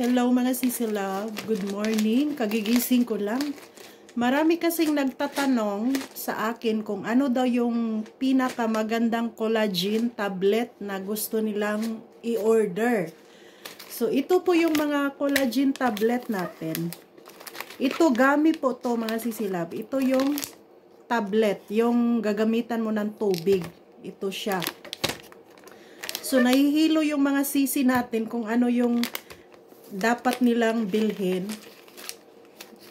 Hello mga sisilab, good morning, kagigising ko lang. Marami kasing nagtatanong sa akin kung ano daw yung pinakamagandang collagen tablet na gusto nilang i-order. So ito po yung mga collagen tablet natin. Ito gamit po to mga sisilab. Ito yung tablet, yung gagamitan mo ng tubig. Ito siya. So nahihilo yung mga sisi natin kung ano yung dapat nilang bilhin.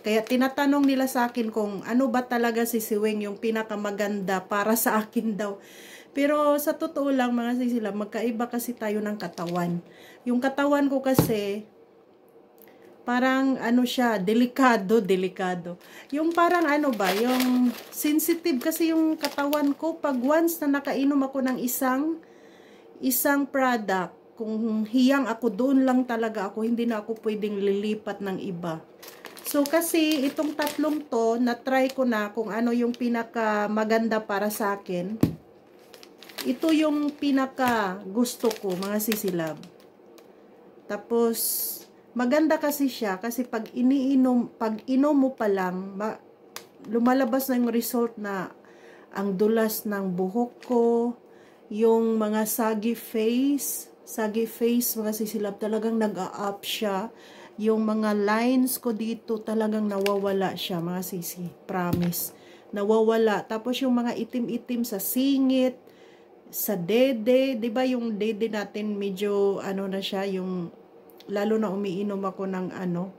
Kaya tinatanong nila sa akin kung ano ba talaga si Siweng yung pinakamaganda para sa akin daw. Pero sa totoo lang mga sisilab, magkaiba kasi tayo ng katawan. Yung katawan ko kasi parang ano siya, delikado. Yung parang ano ba, yung sensitive kasi yung katawan ko pag once na nakainom ako ng isang product. Kung hiyang ako, doon lang talaga ako. Hindi na ako pwedeng lilipat ng iba. So, kasi itong tatlong to, na-try ko na kung ano yung pinaka maganda para sa akin. Ito yung pinaka gusto ko, mga sisilab. Tapos, maganda kasi siya. Kasi pag inom mo pa lang, lumalabas na yung result na ang dulas ng buhok ko, yung mga saggy face, mga sisilab, talagang nag-a-up siya. Yung mga lines ko dito, talagang nawawala siya, mga sisi. Promise. Nawawala. Tapos yung mga itim-itim sa singit, sa dede, 'di ba yung dede natin medyo ano na siya, yung lalo na umiinom ako ng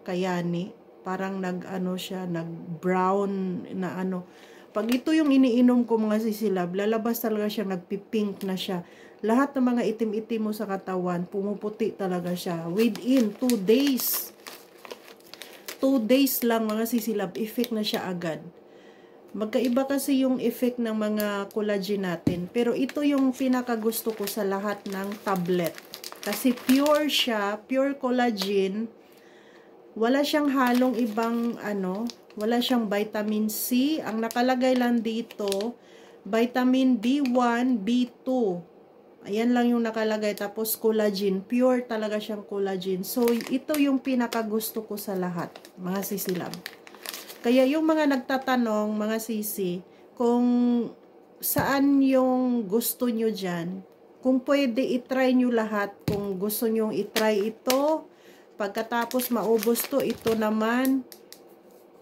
kayani, parang nag-ano siya, nag-brown na ano. Pag ito yung iniinom ko mga sisilab, lalabas talaga siya, nagpipink na siya. Lahat ng mga itim-itim mo sa katawan, pumuputi talaga siya. Within 2 days. 2 days lang mga sisilab, effect na siya agad. Magkaiba kasi yung effect ng mga collagen natin. Pero ito yung pinakagusto ko sa lahat ng tablet. Kasi pure siya, pure collagen. Wala siyang halong ibang wala siyang vitamin C. Ang nakalagay lang dito, vitamin B1, B2. Ayan lang yung nakalagay. Tapos collagen. Pure talaga siyang collagen. So, ito yung pinakagusto ko sa lahat, mga sisilab. Kaya yung mga nagtatanong, mga sisi, kung saan yung gusto nyo dyan, kung pwede itry nyo lahat, kung gusto nyo itry ito, pagkatapos maubos to, ito naman,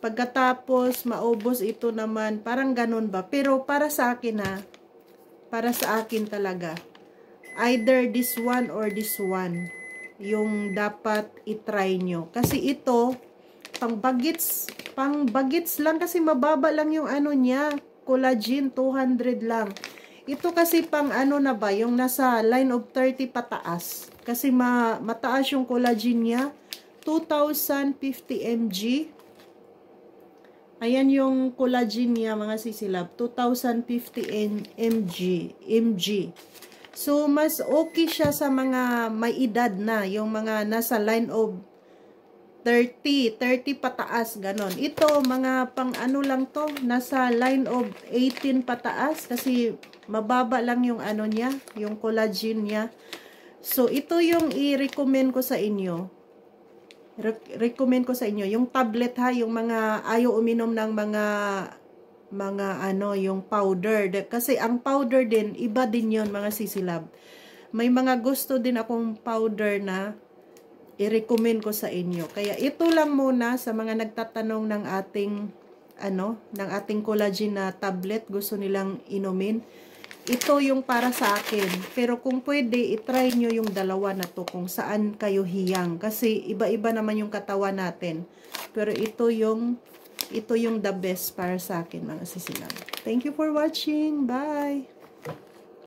pagkatapos maubos ito naman, parang ganun ba? Pero para sa akin para sa akin talaga, either this one or this one, yung dapat itry nyo. Kasi ito, pang bagets lang kasi mababa lang yung niya, collagen, 200 lang. Ito kasi pang na ba, yung nasa line of 30 pataas. Kasi mataas yung collagen niya, 2050 mg. Ayan yung collagen niya mga sisilab, 2050 mg. So, mas okay siya sa mga may edad na, yung mga nasa line of 30 pataas, ganon. Ito, mga pang lang to, nasa line of 18 pataas, kasi mababa lang yung niya, yung collagen niya. So, ito yung i-recommend ko sa inyo. Recommend ko sa inyo, yung tablet yung mga ayaw uminom ng mga yung powder. Kasi ang powder din, iba din yon mga sisilab. May mga gusto din akong powder na i-recommend ko sa inyo. Kaya ito lang muna sa mga nagtatanong ng ating collagen na tablet, gusto nilang inumin. Ito yung para sa akin. Pero kung pwede, itry nyo yung dalawa na to kung saan kayo hiyang. Kasi iba-iba naman yung katawan natin. Pero ito yung the best para sa akin mga sisilab. Thank you for watching. Bye!